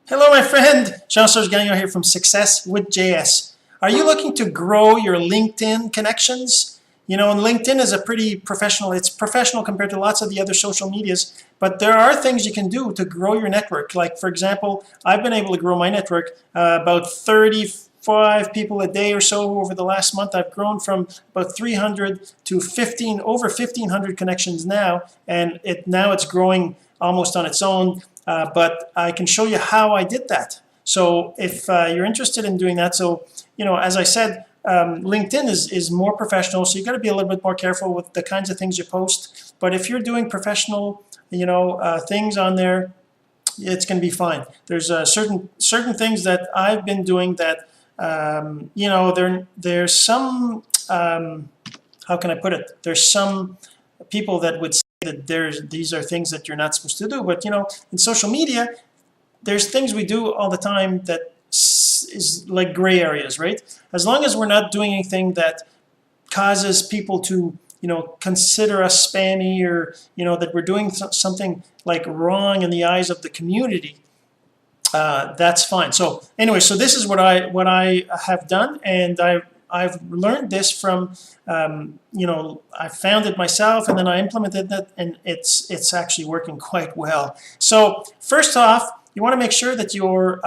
Hello, my friend. Jean-Serge here from Success with JS. Are you looking to grow your LinkedIn connections? You know, and LinkedIn is a pretty professional, it's professional compared to lots of the other social medias, but there are things you can do to grow your network. Like, for example, I've been able to grow my network about 35 people a day or so over the last month. I've grown from about 300 to over 1,500 connections now, and now it's growing almost on its own. But I can show you how I did that. So if you're interested in doing that, so you know, as I said, LinkedIn is more professional, so you got to be a little bit more careful with the kinds of things you post. But if you're doing professional, you know, things on there, it's going to be fine. There's certain things that I've been doing that you know, there's some how can I put it? There's some people that would say that these are things that you're not supposed to do, but you know, in social media there's things we do all the time that is like gray areas, right? As long as we're not doing anything that causes people to, you know, consider us spammy, or you know, that we're doing something like wrong in the eyes of the community, that's fine. So anyway, so this is what I have done, and I've learned this from you know, I found it myself and then I implemented it, and it's actually working quite well. So first off, you want to make sure that your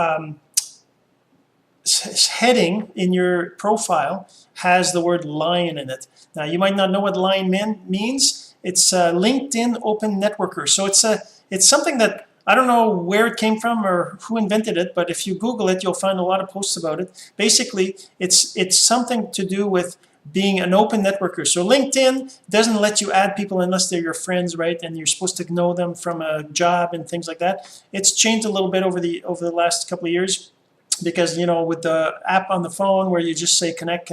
heading in your profile has the word lion in it. Now you might not know what lion means. It's LinkedIn Open Networker. So it's something that I don't know where it came from or who invented it, but if you Google it, you'll find a lot of posts about it. Basically, it's something to do with being an open networker. So LinkedIn doesn't let you add people unless they're your friends, right? And you're supposed to know them from a job and things like that. It's changed a little bit over the last couple of years, because you know, with the app on the phone where you just say connect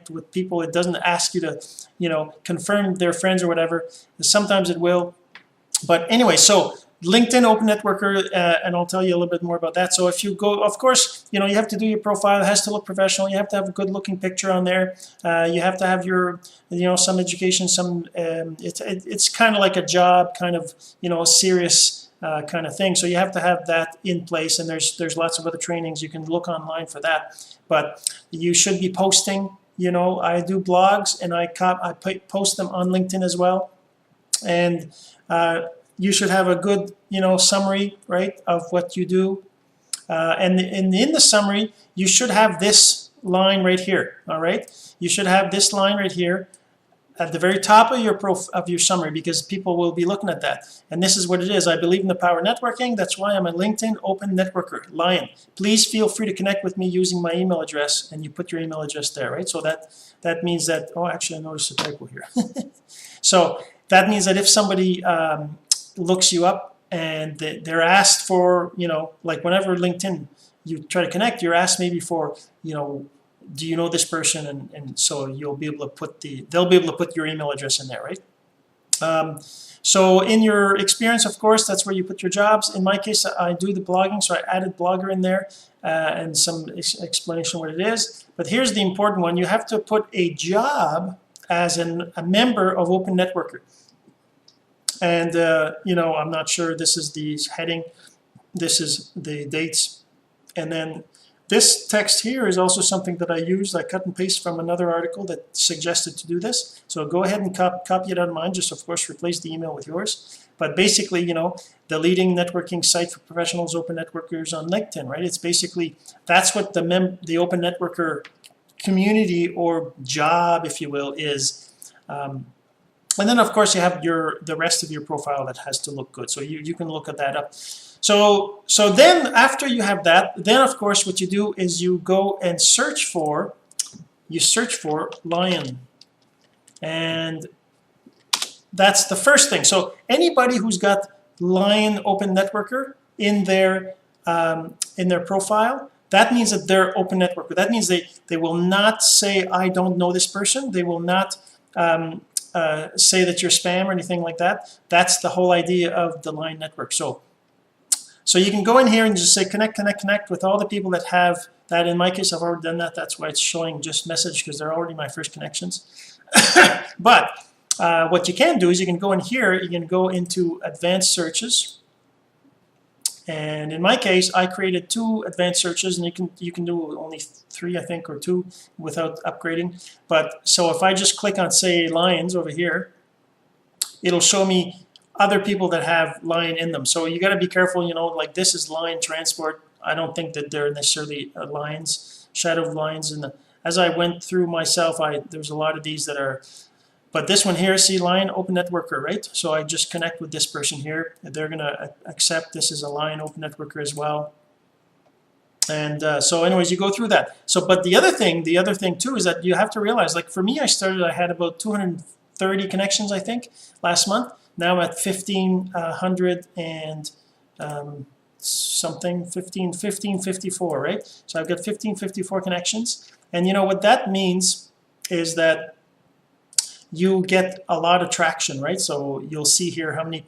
with people, it doesn't ask you to, you know, confirm they're friends or whatever. Sometimes it will, but anyway, so LinkedIn Open Networker, and I'll tell you a little bit more about that. So if you go, of course, you know, you have to do your profile. It has to look professional. You have to have a good looking picture on there. You have to have your, you know, some education, some it's kind of like a job, kind of, you know, serious kind of thing. So you have to have that in place, and there's lots of other trainings. You can look online for that, but you should be posting. You know, I do blogs, and I post them on LinkedIn as well, and you should have a good, you know, summary, right, of what you do, and in the summary you should have this line right here. All right, you should have this line right here at the very top of your summary, because people will be looking at that. And this is what it is: I believe in the power of networking. That's why I'm a LinkedIn Open Networker, Lion. Please feel free to connect with me using my email address, and you put your email address there, right? So that means that, oh, actually I noticed a typo here. So that means that if somebody looks you up and they're asked for, you know, like whenever LinkedIn you try to connect, you're asked maybe for, you know, do you know this person, and so you'll be able to put they'll be able to put your email address in there, right? So in your experience, of course, that's where you put your jobs. In my case, I do the blogging, so I added blogger in there, and some explanation what it is. But here's the important one: you have to put a job as a member of Open Networker. And you know, I'm not sure, this is the heading, this is the dates, and then this text here is also something that I used. I cut and paste from another article that suggested to do this. So go ahead and copy it out of mine. Just of course replace the email with yours. But basically, you know, the leading networking site for professionals, open networkers on LinkedIn, right? It's basically, that's what the open networker community or job, if you will, is. And then of course you have the rest of your profile that has to look good. So you can look at that up. So then after you have that, then of course what you do is you go and search for lion, and that's the first thing. So anybody who's got Lion Open Networker in their profile, that means that they're open networker. That means they will not say I don't know this person. They will not say that you're spam or anything like that. That's the whole idea of the Lion network. So you can go in here and just say connect with all the people that have that. In my case, I've already done that. That's why it's showing just message, because they're already my first connections. But what you can do is you can go in here, you can go into advanced searches, And in my case, I created 2 advanced searches, and you can do only 3, I think, or 2 without upgrading. But so if I just click on, say, lions over here, it'll show me other people that have lion in them. So you got to be careful, you know, like this is lion transport. I don't think that they're necessarily lions, shadow lions. And as I went through myself, there's a lot of these that are. But this one here, see, Lion Open Networker, right? So I just connect with this person here. They're going to accept this is a Lion Open Networker as well. And so anyways, you go through that. So, but the other thing too is that you have to realize, like for me, I had about 230 connections, I think, last month. Now I'm at 1,500 and something, 1554, right? So I've got 1554 connections. And you know what that means is that you get a lot of traction, right? So you'll see here how many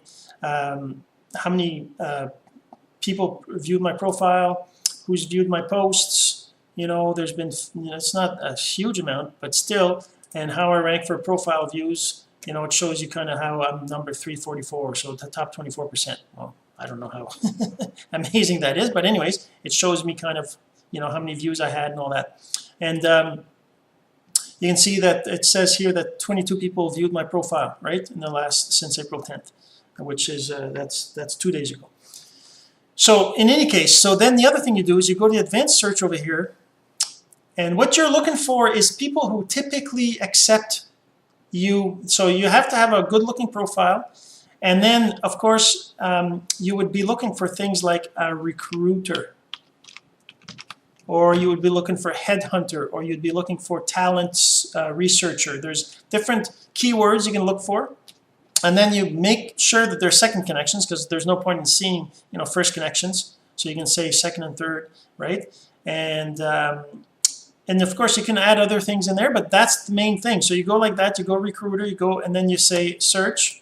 people viewed my profile, who's viewed my posts. You know, there's been, you know, it's not a huge amount, but still, and how I rank for profile views. You know, it shows you kind of how I'm number 344, so the top 24%. Well, I don't know how amazing that is, but anyways, it shows me kind of, you know, how many views I had and all that. And you can see that it says here that 22 people viewed my profile, right, in the since April 10th, which is that's 2 days ago. So in any case, so then the other thing you do is you go to the advanced search over here, and what you're looking for is people who typically accept you. So you have to have a good-looking profile, and then of course you would be looking for things like a recruiter, or you would be looking for headhunter, or you'd be looking for talent researcher. There's different keywords you can look for, and then you make sure that they're second connections, because there's no point in seeing, you know, first connections. So you can say second and third, right? And of course you can add other things in there, but that's the main thing. So you go like that, you go recruiter, you go, and then you say search,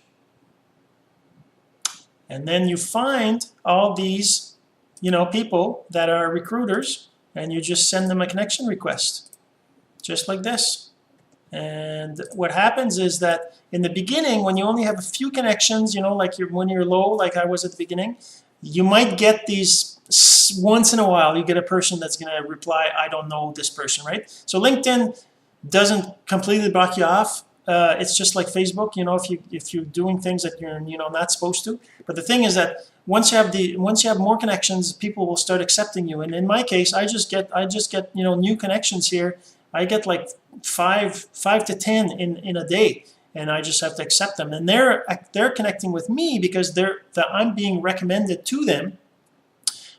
and then you find all these, you know, people that are recruiters, and you just send them a connection request, just like this. And what happens is that in the beginning, when you only have a few connections, you know, like when you're low, like I was at the beginning, you might get these once in a while. You get a person that's going to reply, I don't know this person, right? So LinkedIn doesn't completely block you off. It's just like Facebook, you know, if you're doing things that you're, you know, not supposed to. But the thing is that once you have more connections, people will start accepting you. And in my case, I just get you know, new connections here. I get like five to 10 in a day, and I just have to accept them. And they're connecting with me because I'm being recommended to them,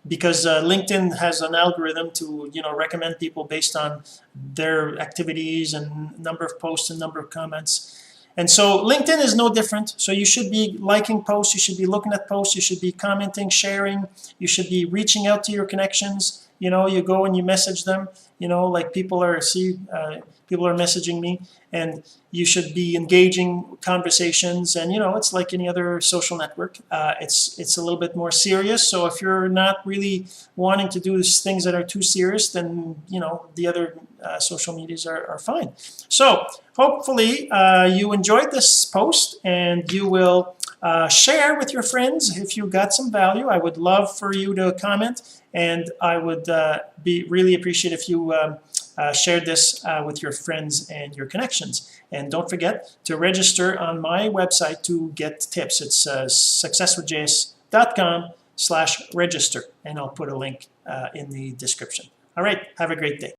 because LinkedIn has an algorithm to, you know, recommend people based on their activities and number of posts and number of comments. And so LinkedIn is no different. So you should be liking posts, you should be looking at posts, you should be commenting, sharing, you should be reaching out to your connections. You know, you go and you message them, you know, like people are messaging me, and you should be engaging conversations. And you know, it's like any other social network. It's a little bit more serious. So if you're not really wanting to do things that are too serious, then you know, the other social medias are fine. So hopefully you enjoyed this post, and you will share with your friends if you got some value. I would love for you to comment, and I would be really appreciate if you shared this with your friends and your connections. And don't forget to register on my website to get tips. It's successwithjs.com/register, and I'll put a link in the description. All right, have a great day.